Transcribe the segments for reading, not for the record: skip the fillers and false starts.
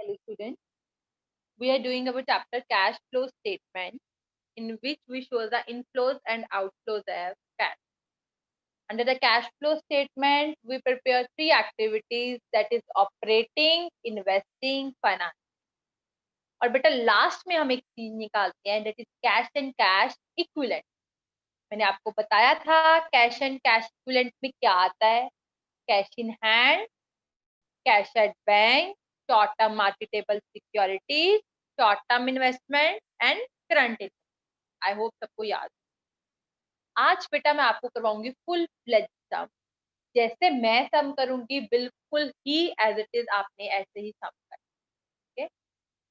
Hello students, we are doing our chapter cash flow statement in which we show the inflows and outflows of cash. Under the cash flow statement, we prepare three activities, that is operating, investing, finance. और बेटा last में हम एक चीज निकालते हैं, that is cash and cash equivalent. मैंने आपको बताया था कैश एंड कैश इक्विवेलेंट में क्या आता है, cash in hand, cash at bank, short term marketable securities, short term investment and current investment. I hope सबको याद. आज बेटा मैं आपको करवाऊंगी फुल फ्लेज सम. जैसे मैं सम करूंगी बिल्कुल ही एज इट इज आपने ऐसे ही सम करना. ठीक है.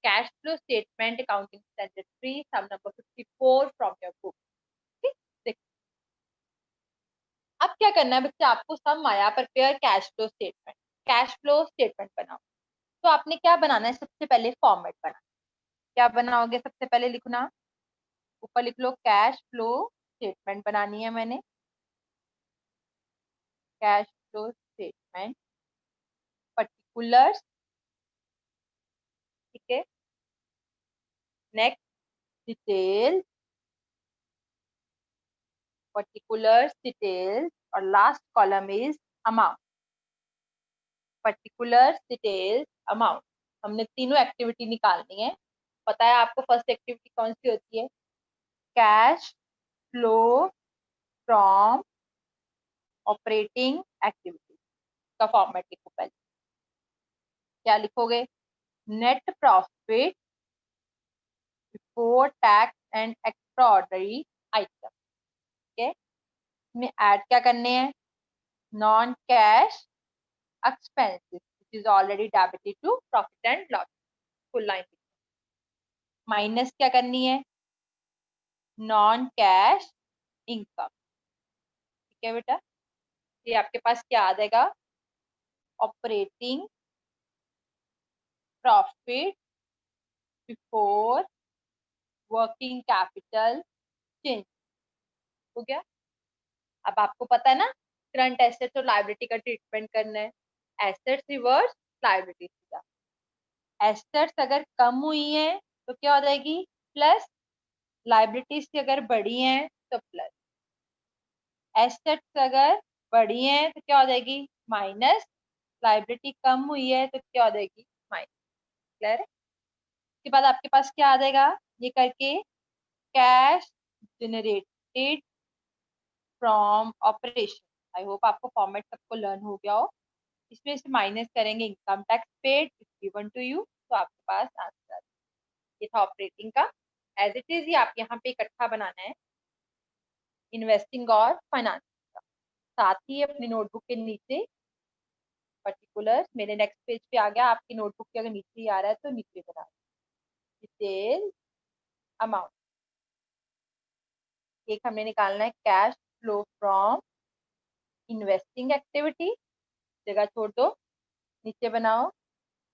Cash flow statement accounting standard 3 sum number 54 from your book. ठीक. अब क्या करना है बच्चे, आपको सम आया prepare cash flow statement. Cash flow statement बनाओ. तो आपने क्या बनाना है, सबसे पहले फॉर्मेट बनाना. क्या बनाओगे, सबसे पहले लिखना, ऊपर लिख लो कैश फ्लो स्टेटमेंट बनानी है मैंने. Cash flow statement particulars. ठीक है. नेक्स्ट डिटेल, पर्टिकुलर्स डिटेल्स, और last column is amount. Particulars details amount. हमने तीनों एक्टिविटी निकालनी है. पता है आपको फर्स्ट एक्टिविटी कौन सी होती है, cash flow from operating activity. का फॉर्मेट लिखो. पहले क्या लिखोगे, net profit before tax and extraordinary item. ठीक है. इसमें ऐड क्या करने हैं, non cash expenses which is already debited to profit and loss. Full line. Minus क्या करनी है, नॉन कैश इनकम. ठीक है बेटा. ये आपके पास क्या आ जाएगा, operating profit before working capital change. हो गया. अब आपको पता है ना करंट एसेट्स और लायबिलिटी का ट्रीटमेंट करना है. एसेट्स रिवर्स लायबिलिटी सीधा. एसेट्स अगर कम हुई है तो क्या हो जाएगी, प्लस. लायबिलिटीज अगर बढ़ी है तो प्लस. एसेट्स अगर बढ़ी है तो क्या हो जाएगी, माइनस. लायबिलिटी कम हुई है तो क्या हो जाएगी, माइनस. क्लियर है. उसके बाद आपके पास क्या आ जाएगा, ये करके cash generated from operation. I hope आपको फॉर्मेट सबको लर्न हो गया हो. इसमें से माइनस करेंगे income tax paid given to you, तो आपके पास आंसर. ये था ऑपरेटिंग का. एज इट इज ही आप यहाँ पे इकट्ठा बनाना है इन्वेस्टिंग और फाइनेंस का. साथ ही अपनी नोटबुक के नीचे पर्टिकुलर, मेरे नेक्स्ट पेज पे आ गया, आपकी नोटबुक के अगर नीचे ही आ रहा है तो नीचे बना डिटेल अमाउंट. एक हमने निकालना है cash flow from investing activity, जगह छोड़ दो, नीचे बनाओ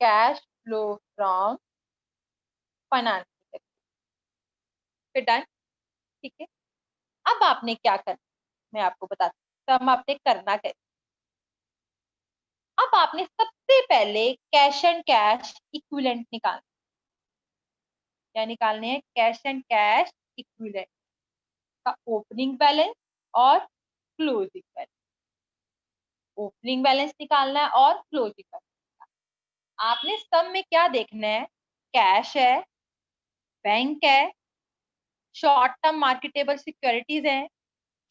कैश फ्लो फ्रॉम फाइनेंसिंग. फिर डन. ठीक है. अब आपने क्या करना, मैं आपको बताती हूँ. तो हम आपने करना कैसे, अब आपने सबसे पहले कैश एंड कैश इक्विवेलेंट निकालना. क्या निकालने हैं, कैश एंड कैश इक्विवेलेंट का ओपनिंग बैलेंस और क्लोजिंग बैलेंस. ओपनिंग बैलेंस निकालना है और क्लोजिंग बैलेंस. आपने सब में क्या देखना है, कैश है, बैंक है, शॉर्ट टर्म मार्केटेबल सिक्योरिटीज है,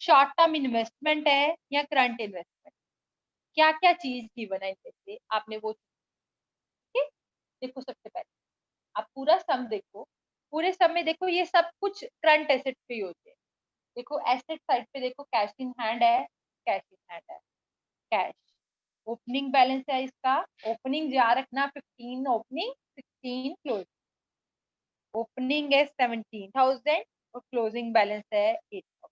शॉर्ट टर्म इन्वेस्टमेंट है या करंट इन्वेस्टमेंट. क्या क्या चीज की बना इनमें से आपने वो. ठीक. देखो सबसे पहले आप पूरा सम देखो. पूरे सम में देखो ये सब कुछ करंट एसेट पे ही होते हैं. देखो एसेट साइड पे देखो, कैश इन हैंड है, कैश इन हैंड है, कैश. ओपनिंग बैलेंस है इसका, ओपनिंग याद रखना 15 ओपनिंग 16 क्लोजिंग. ओपनिंग है 17,000 और क्लोजिंग बैलेंस है 8,000.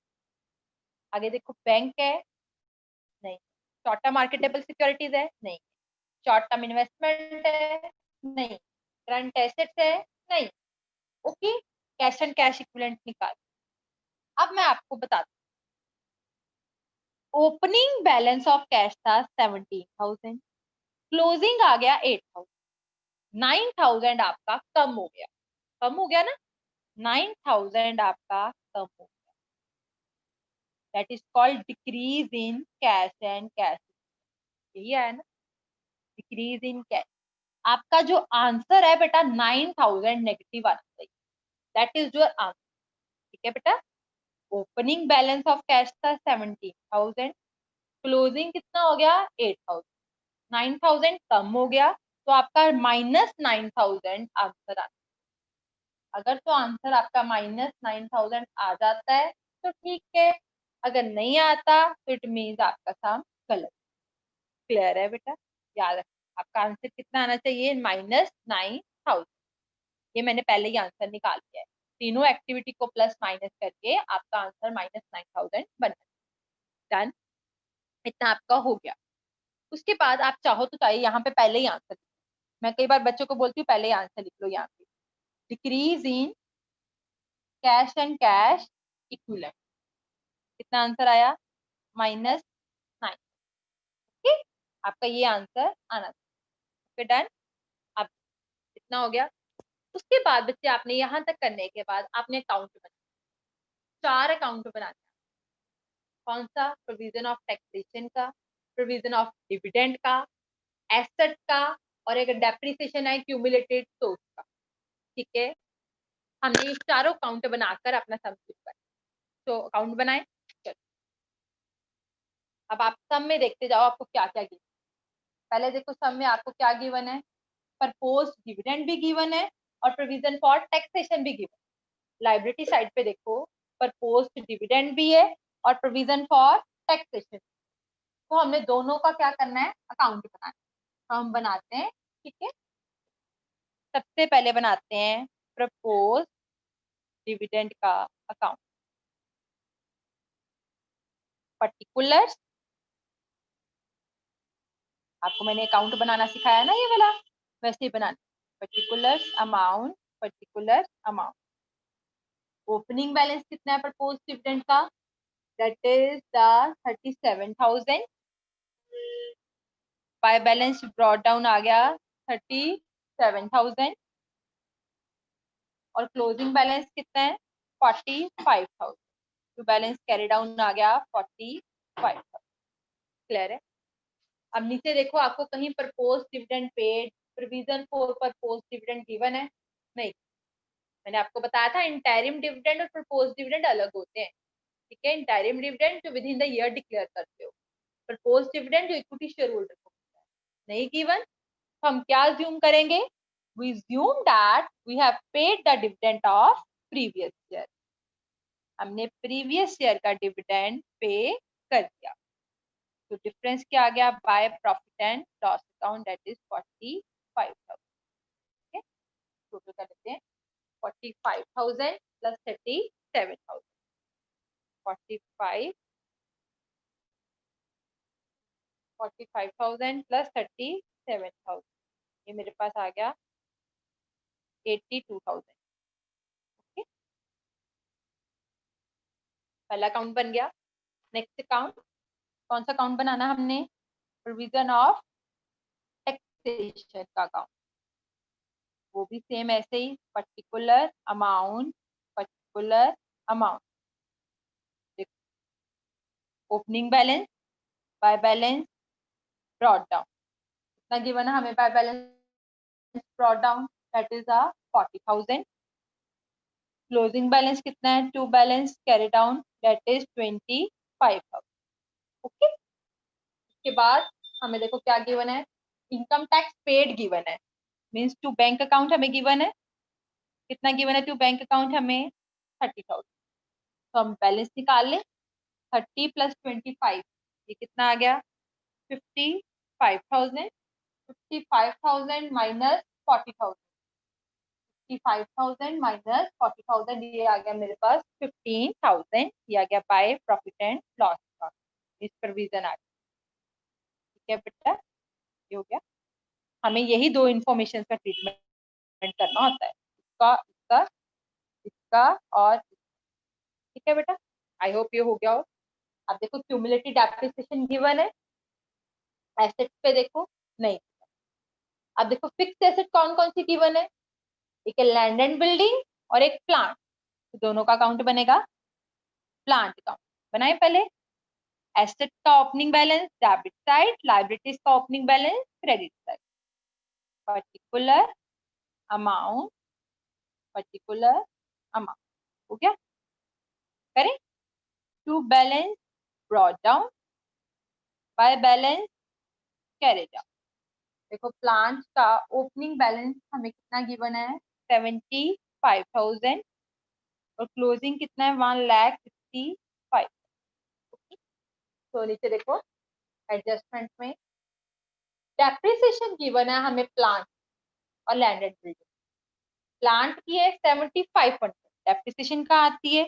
आगे देखो बैंक है, नहीं. शॉर्ट टर्म मार्केटेबल सिक्योरिटीज है, नहीं. शॉर्ट टर्म इन्वेस्टमेंट है, नहीं. करंट एसेट्स है, नहीं. Okay. Cash and cash equivalent निकाल. अब मैं आपको बताती हूँ. ओपनिंग बैलेंस ऑफ कैश था 17,000, क्लोजिंग आ गया 8,000. 9,000 आपका कम हो गया, कम हो गया ना, 9,000 आपका कम हो गया, that is called decrease in cash and cash. यही है ना, डिक्रीज इन कैश। आपका जो आंसर है बेटा 9,000 नेगेटिव आना चाहिए, दैट इज योर आंसर। ठीक है बेटा, ओपनिंग बैलेंस ऑफ कैश था 17,000, क्लोजिंग कितना हो गया 8,000, 9,000 कम हो गया, तो आपका -9,000 आंसर आता है। अगर तो आंसर आपका -9,000 आ जाता है तो ठीक है, अगर नहीं आता तो इट मीन्स आपका सम गलत। क्लियर है बेटा, याद रखना आपका आंसर कितना आना चाहिए, -9,000। ये मैंने पहले ही आंसर निकाल दिया है, तीनों एक्टिविटी को प्लस माइनस करके आपका आंसर -9,000 बना। डन, इतना आपका हो गया। उसके बाद आप चाहो तो चाहिए यहाँ पे पहले ही आंसर, मैं कई बार बच्चों को बोलती हूँ पहले ही आंसर लिख लो यहाँ पे, decrease in cash and cash equivalent. कितना आंसर आया, -9। ठीक, आपका ये आंसर आना चाहिए। डन, अब इतना हो गया। उसके बाद बच्चे आपने यहाँ तक करने के बाद आपने अकाउंट बनाया, 4 अकाउंट बनाने। कौन सा, प्रोविजन ऑफ टैक्सेशन का, प्रोविजन ऑफ डिविडेंड का, एसेट का, और एक डेप्रिसिएशन है क्यूमुलेटेड सोर्स का। ठीक है, हमने ये चारों अकाउंट बनाकर अपना सम कर, तो अकाउंट बनाए। चलो अब आप सम में देखते जाओ आपको क्या क्या गिवन। पहले देखो सम में आपको क्या गिवन है, प्रपोज डिविडेंड भी गिवन है और प्रोविजन फॉर टैक्सेशन भी गिवन। लाइबिलिटी साइड पे देखो, प्रपोज डिविडेंड भी है और प्रोविजन फॉर टैक्सेशन। तो हमने दोनों का क्या करना है, अकाउंट बनाना है, तो हम बनाते हैं। ठीक है, सबसे पहले बनाते हैं प्रपोज डिविडेंड का अकाउंट। पर्टिकुलर्स, आपको मैंने अकाउंट बनाना सिखाया ना ये वाला, वैसे ही बनाना। Particulars amount, particular amount. Opening balance कितना है प्रपोज डिविडेंड का, that is the 37,000। By balance brought down आ गया 37,000 और क्लोजिंग बैलेंस कितना है 45,000। तो बैलेंस कैरी डाउन आ गया 45,000। क्लियर है। अब नीचे देखो आपको कहीं propose dividend paid, provision for propose dividend given है नहीं। मैंने आपको बताया था इंटरिम डिविडेंड और प्रपोज डिविडेंड अलग होते हैं। ठीक है, इंटरिम डिविडेंड जो with in the year declare करते हो, प्रपोज डिविडेंड जो इक्विटी शेयर होल्डर को नहीं गिवन। तो हम क्या अज्यूम करेंगे, we assume that we have paid the dividend of previous year। हमने प्रीवियस ईयर का डिविडेंड पे कर दिया, तो डिफरेंस क्या आ गया, by profit and loss account, that is 45,000। ठीक है, टोटल कर लेते हैं 45,000 प्लस 37,000, 45,000 प्लस 37,000, ये मेरे पास आ गया 82,000। ओके, पहला अकाउंट बन गया। नेक्स्ट अकाउंट, कौन सा अकाउंट बनाना हमने, प्रोविजन ऑफ टैक्सेशन का अकाउंट। वो भी सेम ऐसे ही, particular amount, particular amount. Opening balance, by balance brought down, कितना गिवन है हमें by balance brought down, that is 40,000। Closing balance कितना है, to balance carry down, that is 25,000। Okay, उसके बाद हमें देखो क्या गिवन है, इनकम टैक्स पेड गिवन है, मीन्स टू बैंक अकाउंट हमें गिवन है। कितना गिवन है टू बैंक अकाउंट हमें, 30,000। तो हम बैलेंस निकाल लें, 30 प्लस 25, ये कितना आ गया 55,000। 55,000 माइनस 40,000, 55,000 माइनस 40,000, ये आ गया मेरे पास 15,000। ये आ गया बाय प्रॉफिट एंड लॉस का, इस प्रोविजन आ गया। ठीक है बेटा, ये हो गया। हमें यही दो इंफॉर्मेशन का ट्रीटमेंट करना होता है, इसका इसका इसका और ठीक है बेटा, आई होप ये हो गया हो। अब देखो क्यूमुलेटिव डेप्रिसिएशन गिवन है, एसेट्स पे देखो नहीं, अब देखो फिक्स एसेट कौन कौन सी गिवन है, एक है लैंड एंड बिल्डिंग और एक प्लांट, तो दोनों का अकाउंट बनेगा प्लांट अकाउंट। बनाए पहले एसेट का opening balance debit side, liabilities का opening balance credit side, particular amount particular amount, हो गया। करें to balance brought down by balance carried out. देखो प्लांट का ओपनिंग बैलेंस हमें कितना गिवन है 75,000 और क्लोजिंग कितना है 1,65,000। तो नीचे देखो एडजस्टमेंट में डेप्रिसिएशन गिवन है हमें प्लांट और लैंड एंड बिल्डिंग। प्लांट की है 7,500, डेप्रिसिएशन कहाँ आती है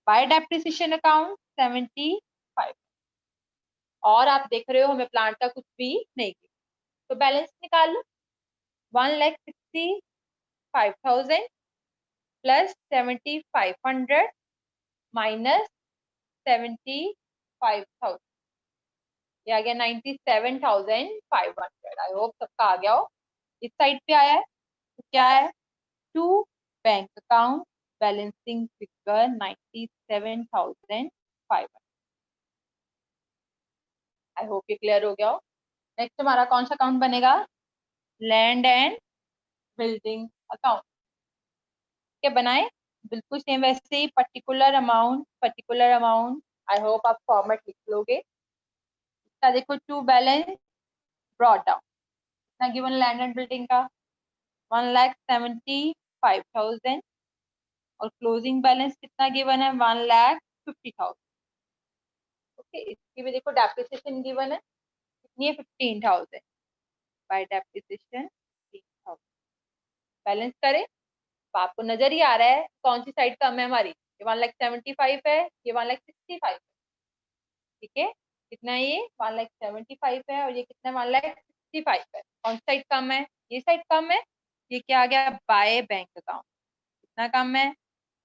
बाय डेप्रिसिएशन अकाउंट 75, और आप देख रहे हो हमें प्लांट का कुछ भी नहीं किया, तो बैलेंस निकाल लो 1,65,000 प्लस 7,500 माइनस 75,000, ये आ गया 97,500। आई होप सबका आ गया हो। इस साइड पे आया है तो क्या है to bank account balancing figure 97,500। I hope ये क्लियर हो गया हो। नेक्स्ट हमारा कौन सा अकाउंट बनेगा लैंड एंड बिल्डिंग अकाउंट। क्या बनाए बिल्कुल सेम वैसे ही particular amount particular amount. I hope आप फॉर्मेट लिख लोगे। इसका देखो टू बैलेंस ब्रॉट डाउन कितना गिवन लैंड एंड बिल्डिंग का 1,75,000 और क्लोजिंग बैलेंस कितना गिवन है 1,50,000। ओके इसकी भी देखो डेप्रिसिएशन गिवन है कितनी है 15,000 बाय डेप्रिसिएशन 15,000। बैलेंस करें तो आपको नजर ही आ रहा है कौन सी साइड कम है हमारी, ये 1,75,000 है, ये 1,65,000 है। ठीक है कितना है ये 1,75,000 है और ये कितना 1,65,000 है। कौन सी साइड कम है ये साइड कम है। ये क्या आ गया बाय बैंक अकाउंट कितना कम है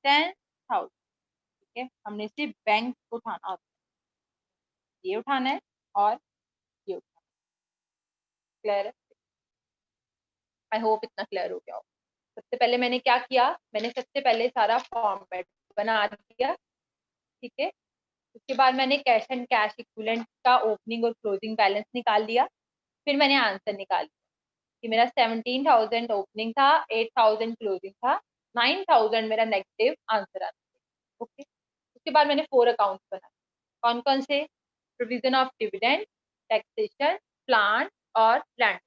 10,000। ठीक है हमने सिर्फ बैंक उठाना होता है, ये उठाना है और ये उठाना। क्लियर है। आई होप इतना क्लियर हो गया हो। सबसे पहले मैंने क्या किया, मैंने सबसे पहले सारा फॉर्मेट बना दिया। ठीक है उसके बाद मैंने कैश एंड कैश इक्विवेलेंट का ओपनिंग और क्लोजिंग बैलेंस निकाल लिया। फिर मैंने आंसर निकाल लिया कि मेरा 17,000 ओपनिंग था, 8,000 क्लोजिंग था, 9,000 मेरा नेगेटिव आंसर आता है। ओके उसके बाद मैंने 4 अकाउंट्स बनाए। कौन कौन से provision of dividend, taxation, plant और लैंड।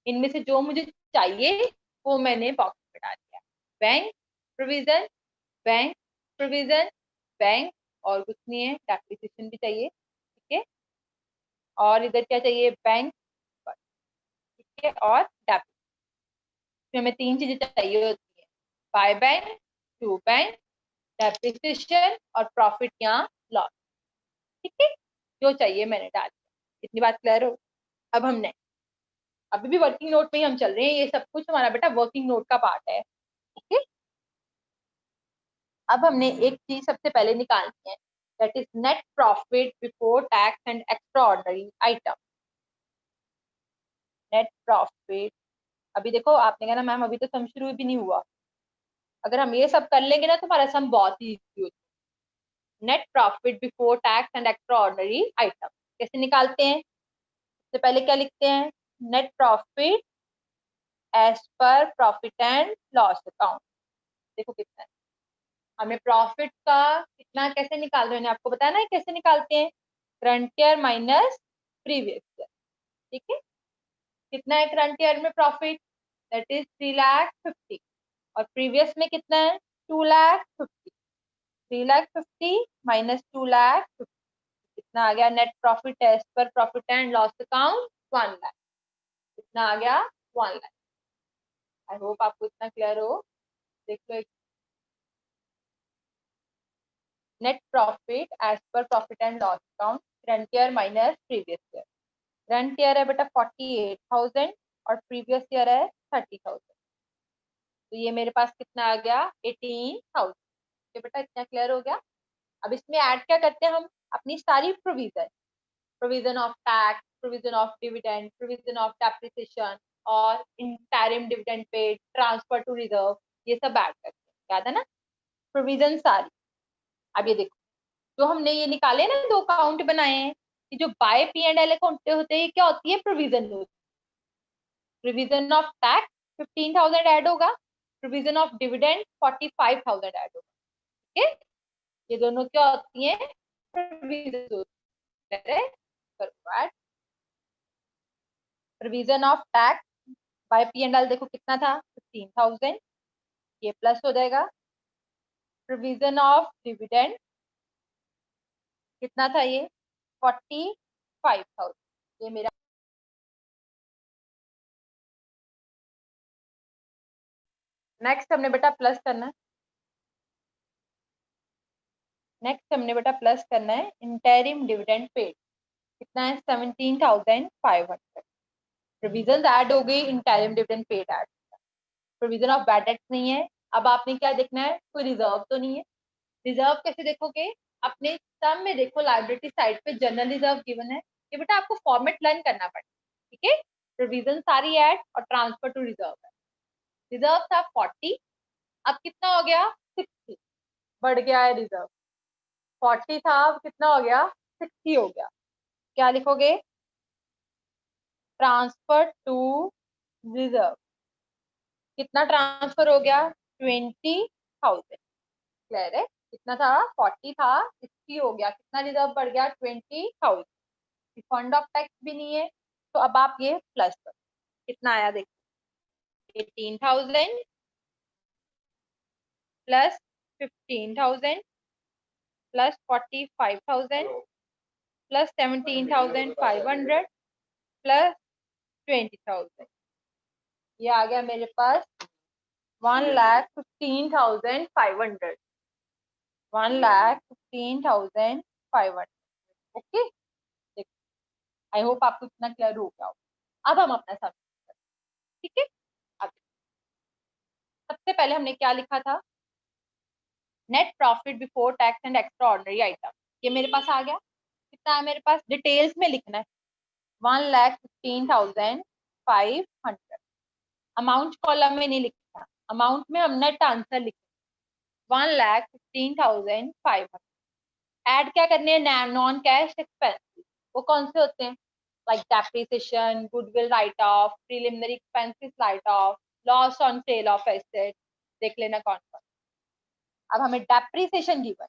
इनमें से जो मुझे चाहिए वो मैंने बॉक्स में डाल दिया। Bank provision, bank provision, bank और कुछ नहीं है, डेप्रिसिएशन भी चाहिए। ठीक है और इधर क्या चाहिए बैंक, ठीक है और डेप्रिसिएशन। हमें 3 चीजें चाहिए होती है by bank, to bank, depreciation और प्रॉफिट या लॉस। ठीक है जो चाहिए मैंने डाल दिया। इतनी बात क्लियर हो। अब हमने अभी भी वर्किंग नोट में ही हम चल रहे हैं, ये सब कुछ हमारा बेटा वर्किंग नोट का पार्ट है। ओके अब हमने एक चीज सबसे पहले निकालनी है that is net profit before tax and extraordinary item. Net profit अभी देखो आपने कहा ना मैम अभी तो सम शुरू भी नहीं हुआ, अगर हम ये सब कर लेंगे ना तो हमारा सम बहुत ही इजी हो जाएगा। Net profit before tax and extraordinary item कैसे निकालते हैं, सबसे पहले क्या लिखते हैं net profit as per profit and loss account. देखो कितना है हमें प्रॉफिट का कितना कैसे निकाल रहे हैं आपको बताया ना कैसे निकालते हैं current year minus previous year. ठीक है कितना है करंट ईयर में प्रॉफिट दैट इज 3,50,000 और प्रीवियस में कितना है 2,50,000। 3,50,000 माइनस 2,50,000 कितना आ गया net profit as per profit and loss account 1,00,000। कितना आ गया 1,00,000। आई होप आपको इतना क्लियर हो। देख लो net profit as per profit and loss account current year minus previous year. Current year है बेटा 48,000 और प्रीवियस ईयर है 30,000, तो ये मेरे पास कितना आ गया 18,000। तो बेटा इतना क्लियर हो गया। अब इसमें ऐड क्या करते हैं हम अपनी सारी provision provision of tax, provision of dividend, provision of depreciation और interim dividend paid, transfer to reserve, ये सब ऐड करते हैं, याद है ना प्रोविजन सारी। अब ये देखो जो हमने ये निकाले ना, दो अकाउंट बनाए हैं, कि जो by P and L account होते हैं, क्या होती है प्रोविजन होती है। प्रोविजन ऑफ टैक्स 15,000 ऐड होगा, प्रोविजन ऑफ डिविडेंड 45,000 ऐड होगा, ठीक है। ये दोनों क्या होती हैं प्रोविजन होती है। Provision of tax by P and L देखो कितना था 15,000, ये प्लस हो जाएगा। प्रोविजन ऑफ डिविडेंड कितना था ये 45,000, ये मेरा। नेक्स्ट हमने बेटा प्लस करना है, नेक्स्ट हमने बेटा प्लस करना है इंटरिम डिविडेंड पेड, कितना है 17,500। प्रोविजन ऐड हो गई, interim dividend paid ad, provision of bad debts नहीं है। अब आपने क्या देखना है, कोई रिजर्व तो नहीं है। रिजर्व कैसे देखोगे, अपने सम में देखो लाइबिलिटी साइड पे जनरल रिजर्व गिवन है, ये बेटा आपको फॉर्मेट लर्न करना पड़ेगा, ठीक है। प्रोविजन सारी ऐड और ट्रांसफर टू रिजर्व है। रिजर्व था 40, अब कितना हो गया 60, बढ़ गया है रिजर्व। 40 था, अब कितना हो गया 60 हो गया। क्या लिखोगे, ट्रांसफर टू रिजर्व। कितना ट्रांसफर हो गया 20,000, क्लियर है। कितना था 40 था 60 हो गया, कितना रिजर्व बढ़ गया 20,000। फंड ऑफ टैक्स भी नहीं है, तो अब आप ये प्लस करो, कितना आया देखो 18,000 प्लस 15,000 प्लस 45,000 प्लस 17,500 प्लस 20,000, ये आ गया मेरे पास 1,15,500, 1,15,500। ओके, आई होप आपको इतना क्लियर हो गया हो। अब हम अपना सम, ठीक है। अब सबसे पहले हमने क्या लिखा था, net profit before tax and extraordinary item, ये मेरे पास आ गया। कितना है मेरे पास, डिटेल्स में लिखना है 1,15,500। अमाउंट कॉलम में नहीं लिखना, अमाउंट में हम नेट आंसर लिखना 1,15,500। ऐड क्या करने हैं, नॉन कैश एक्सपेंसेस, वो कौन से होते हैं, like depreciation, goodwill right of, preliminary expenses right of, loss on sale of asset, देख लेना कौन कौन। अब हमें डेप्रिसिएशन गिवन,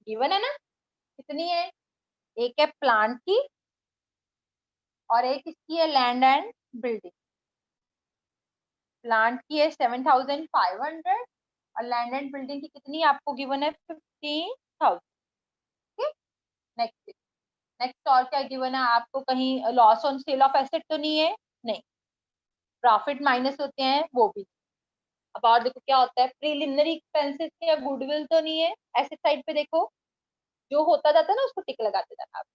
गिवन है ना, कितनी है, एक है प्लांट की और एक इसकी है लैंड एंड बिल्डिंग। प्लांट की है 7,500 और लैंड एंड बिल्डिंग की कितनी आपको गिवन है 15,000। नेक्स्ट, नेक्स्ट और क्या गिवन है आपको, कहीं loss on sale of asset तो नहीं है, नहीं। प्रॉफिट माइनस होते हैं वो भी। अब और देखो क्या होता है, प्रीलिमिनरी एक्सपेंसेस या गुडविल तो नहीं है, एसेट साइड पे देखो जो होता जाता है ना उसको टिक लगाते जाना आप।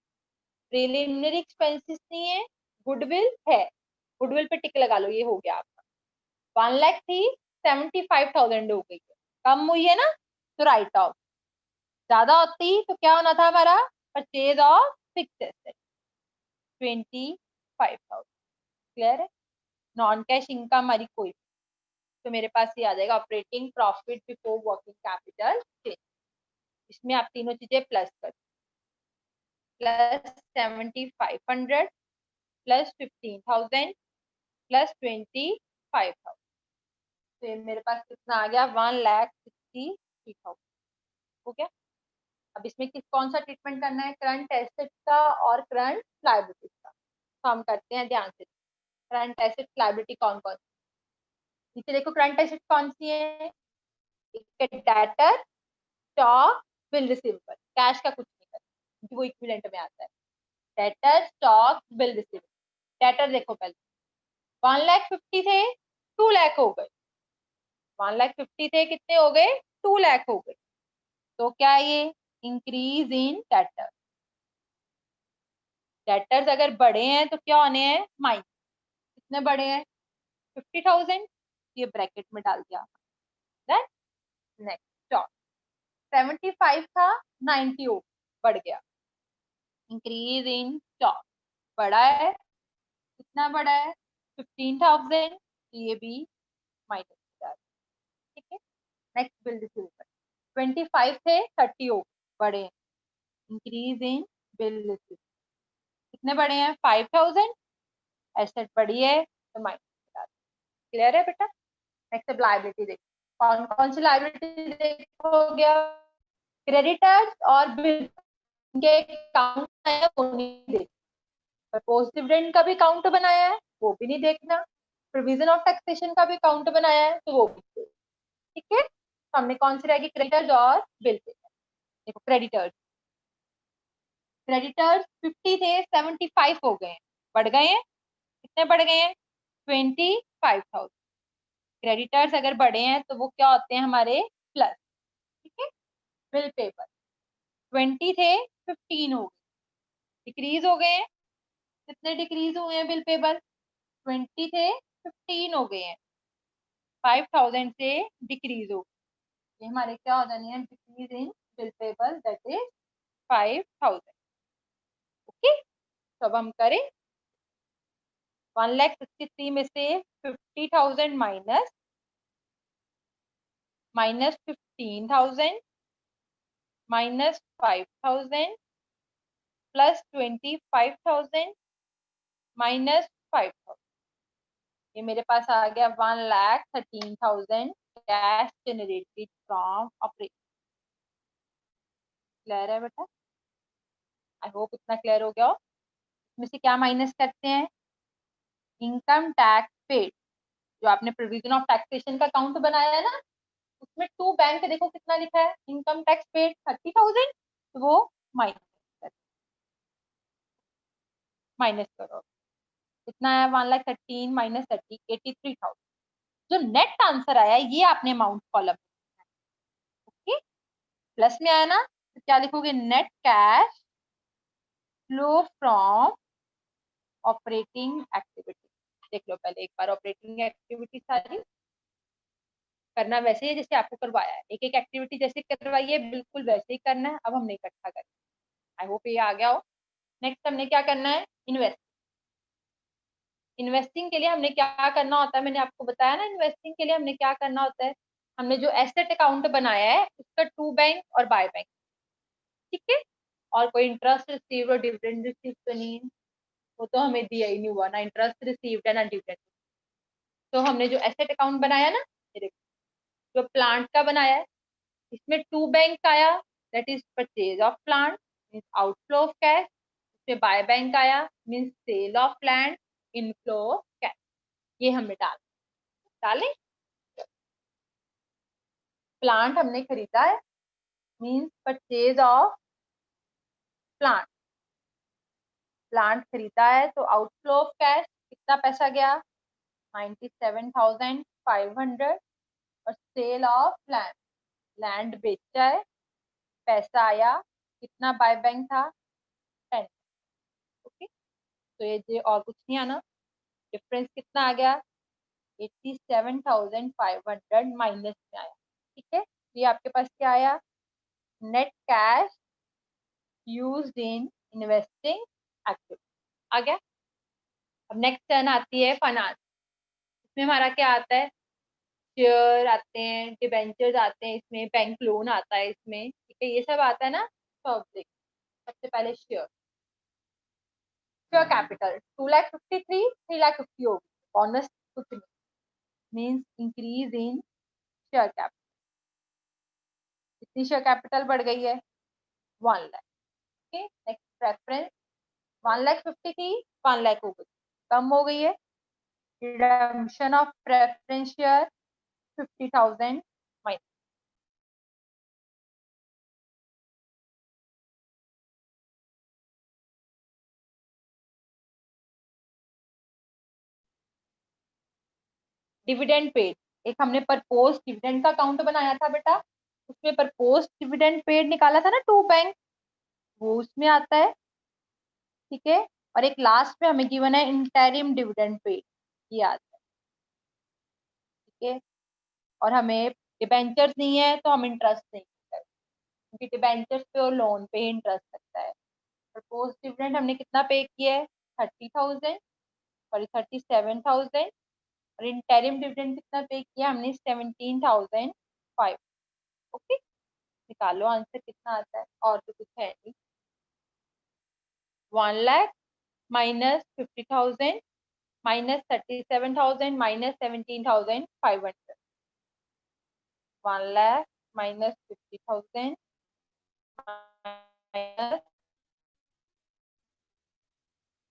प्रीलिमिनरी एक्सपेंसेस नहीं है, गुडविल है, गुडविल पे टिक लगा लो, ये हो गया आपका। 1 लाख थी 75,000 हो गई है, कम हुई है ना तो राइट ऑफ, ज्यादा होती तो क्या होना था हमारा, purchase of fix asset 25,000, clear है। नॉन कैश इनकम हमारी कोई, तो मेरे पास ये आ जाएगा operating profit before working capital change. इसमें आप तीनों चीजें प्लस कर, प्लस 7,500 प्लस 15,000 प्लस 25,000, तो ये मेरे पास कितना आ गया 1,63,000 हो गया। अब इसमें किस कौन सा ट्रीटमेंट करना है, करंट एसेट का और करंट लायबिलिटी का, तो हम करते हैं ध्यान से। करंट एसेट लायबिलिटी कौन कौन सी, नीचे देखो करंट एसेट कौन सी है, debtor, stock, bill receivable, cash का कुछ नहीं करना क्योंकि वो इक्विवेलेंट में आता है। Debtor, stock, bill receivable. Debtor देखो पहले 1,50,000 थे 2 लाख हो गए, 1,50,000 थे कितने हो गए 2 लाख हो गए, तो क्या ये इंक्रीज इन डेटर। डेटर्स अगर बढ़े हैं तो क्या होने हैं माइनस, कितने बढ़े हैं 50,000, ये ब्रैकेट में डाल दिया। नेक्स्ट स्टॉक 75 था 90 हो बढ़ गया, इंक्रीज इन स्टॉक बड़ा है, कितना बड़ा है 15,000, ये भी माइनस हो जाएगा। ठीक है, नेक्स्ट बिल रिसीवेबल 25 थे 30 हो बड़े, इंक्रीज इन बिल रिसीवेबल कितने बड़े हैं 5,000, एसेट बड़ी है तो माइनस हो जाएगा। क्लियर है बेटा। नेक्स्ट अब लायबिलिटी देखो, कौन कौन सी लायबिलिटी देखो हो गया, क्रेडिटर्स और बिल के काउंट है वो नहीं देखना, पोस्ट डिविडेंड का भी काउंट बनाया है वो भी नहीं देखना, प्रोविजन ऑफ टैक्सेशन का भी काउंट बनाया है तो वो भी नहीं। ठीक है, तो हमने कौन सी रहेगी क्रेडिटर्स और बिल पे। देखो क्रेडिटर्स, क्रेडिटर्स 50 थे 75 हो गए हैं, बढ़ गए हैं, कितने बढ़ गए हैं 25,000। क्रेडिटर्स अगर बढ़े हैं तो वो क्या होते हैं हमारे प्लस। ठीक है, बिल पेपर 20 थे 15 हो गए, डिक्रीज हो गए हैं, कितने डिक्रीज हुए हैं बिल पेपर 20 थे 15 हो गए हैं, 5,000 से डिक्रीज हो गए, ये हमारे क्या हो जानी है decrease in bill paper that is 5,000। Okay, तो अब हम करें 1,63 में से 50,000 माइनस 15,000 माइनस 5,000 प्लस 25,000 माइनस 5,000, ये मेरे पास आ गया 1,13,000 cash generated from operation. Clear है बेटा, आई होप इतना क्लियर हो गया हो। इसमें से क्या माइनस करते हैं, इनकम टैक्स पेड, जो आपने प्रोविजन ऑफ टैक्सेशन का अकाउंट बनाया है ना, उसमें टू बैंक देखो कितना लिखा है इनकम टैक्स पेड 30,000, तो वो माइनस माइनस करो, कितना है 1,13,000 माइनस 30 83,000। जो नेट आंसर आया ये आपने अमाउंट कॉलम, ओके, प्लस में आया ना तो क्या लिखोगे net cash flow from operating activity. देख लो पहले एक बार ऑपरेटिंग एक्टिविटी सारी, करना वैसे ही जैसे आपको करवाया है, एक एक एक्टिविटी जैसे करवाई है बिल्कुल वैसे ही करना है, अब हमने इकट्ठा करना। आई होप ये आ गया हो। नेक्स्ट हमने क्या करना है, इन्वेस्ट। इन्वेस्टिंग के लिए हमने क्या करना होता है, मैंने आपको बताया ना, इन्वेस्टिंग के लिए हमने क्या करना होता है, हमने जो एसेट अकाउंट बनाया है उसका टू बैंक और बाय बैंक। ठीक है, और कोई इंटरेस्ट रिसीव और डिविडेंड रिसीव तो नहीं है, वो तो हमें दिया ही नहीं हुआ, ना इंटरेस्ट रिसीव्ड है ना डिविडेंड। तो हमने जो एसेट अकाउंट बनाया ना, ये देखो जो प्लांट का बनाया है, इसमें टू बैंक आया that is purchase of plant means outflow of cash, इसमें बाय बैंक आया means sale of land inflow of cash. ये हमने डाले, प्लांट हमने खरीदा है means purchase of plant, plant खरीदा है तो आउटफ्लो ऑफ कैश कितना पैसा गया 97,500, और सेल ऑफ लैंड, लैंड बेचा है, पैसा आया कितना बाय बैंक था 10। ओके, तो ये और कुछ नहीं आना, डिफरेंस कितना आ गया 87,500 माइनस में आया। ठीक है, ये आपके पास क्या आया net cash used in investing activity आ गया। अब नेक्स्ट टर्न आती है फाइनेंस, इसमें हमारा क्या आता है, शेयर आते हैं, डिबेंचर्स आते हैं, इसमें बैंक लोन आता है इसमें, ठीक है ये सब आता है ना। तो अब देखो सबसे पहले शेयर, शेयर कैपिटल 2,53 3,50 होगी, बोनस कुछ नहीं, means increase in share capital. कितनी शेयर कैपिटल बढ़ गई है 1,00,000। ओके, नेक्स्ट प्रेफरेंस 1,50,000 थी 1,00,000 हो गई, कम हो गई है, redemption of preference share 50,000 minus. Dividend paid, एक हमने परपोज डिविडेंड का अकाउंट बनाया था बेटा, उसमें परपोज डिविडेंड पेड निकाला था ना टू बैंक, वो उसमें आता है। ठीक है, और एक लास्ट में हमें गिवन है इंटरिम डिविडेंड पेड, ये आता है। ठीक है, और हमें डिबेंचर्स नहीं है तो हम इंटरेस्ट नहीं करते, क्योंकि डिबेंचर्स पे और लोन पे ही इंटरेस्ट लगता है। प्रपोज डिविडेंड हमने कितना पे किया है 30,000, सॉरी 37,000, और इंटरिम डिविडेंड कितना पे किया हमने 17,500। ओके, निकालो आंसर कितना आता है, और तो कुछ है नहीं। 1 lakh minus 50,000 minus 37,000 minus 17,500। 1 lakh minus 50,000 minus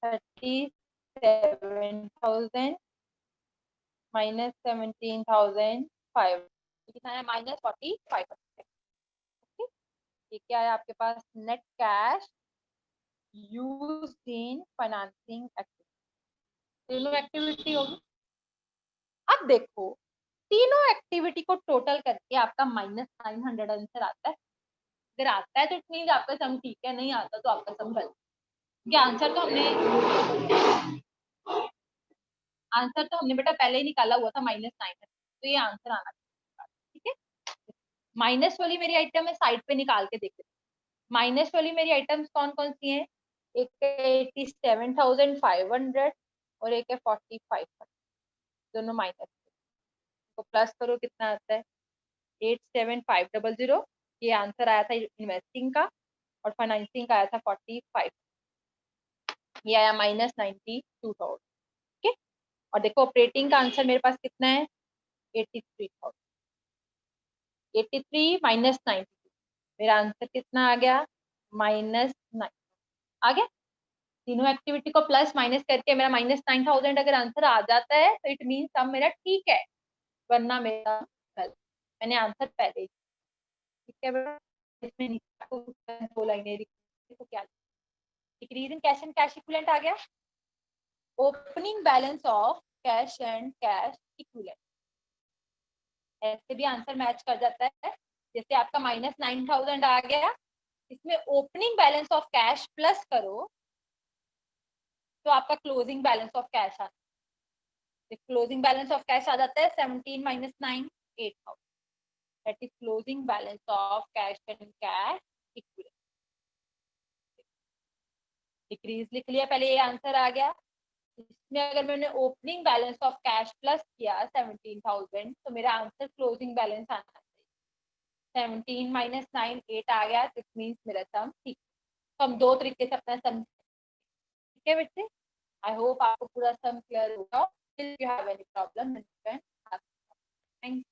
37,000 minus 17,500, कितना है माइनस 45%। ये क्या है आपके पास, net cash used in financing activity. तीनों एक्टिविटी होगी। अब देखो तीनों एक्टिविटी को टोटल करके आपका -900 आंसर आता है। अगर आता है तो इट मींस आपका सम ठीक है, नहीं आता तो आपका सम गलत। आंसर तो हमने बेटा पहले ही निकाला हुआ था -9, तो ये आंसर आना चाहिए। ठीक है, माइनस वाली मेरी आइटम है, साइड पे निकाल के देखते। माइनस वाली मेरी आइटम्स कौन कौन सी हैं, एक है 87,500 और एक है 4500, दोनों माइनस। तो प्लस करो कितना आता है 87,500। ये आंसर आया था इन्वेस्टिंग का, और फाइनेंसिंग का आया था 45। ये आया -92,000। ठीक है, और देखो ऑपरेटिंग का आंसर मेरे पास कितना है 83,000। 83 माइनस 92, मेरा आंसर कितना आ गया -9 आ गया। तीनों एक्टिविटी को प्लस माइनस करके मेरा -9,000 अगर आंसर आ जाता है तो इट मीन सब मेरा ठीक है, वरना मेरा गलत। मैंने आंसर पहले ही, ठीक है बेटा। इसमें दो लाइनें तो क्या, decrease in cash and cash equivalent आ गया। Opening balance of cash and cash equivalent, ऐसे भी आंसर मैच कर जाता है। जैसे आपका -9,000 आ गया, इसमें opening balance of cash plus करो तो आपका क्लोजिंग बैलेंस ऑफ कैश आता है। क्लोजिंग बैलेंस ऑफ कैश आ जाता है 17 minus 9 8,000। That is closing balance of cash and cash equivalent. Decrease लिख लिया पहले, ये आंसर आ गया। इसमें अगर मैंने opening balance of cash plus किया 17,000 तो मेरा आंसर क्लोजिंग बैलेंस आना चाहिए। 17 माइनस 9 8 आ गया, दिस मींस मेरा सम ठीक। तो हम दो तरीके से अपना सम, ठीक है बच्चे। आई होप आपको पूरा सम क्लियर होगा। If you have any problem, then you can ask. Thank you.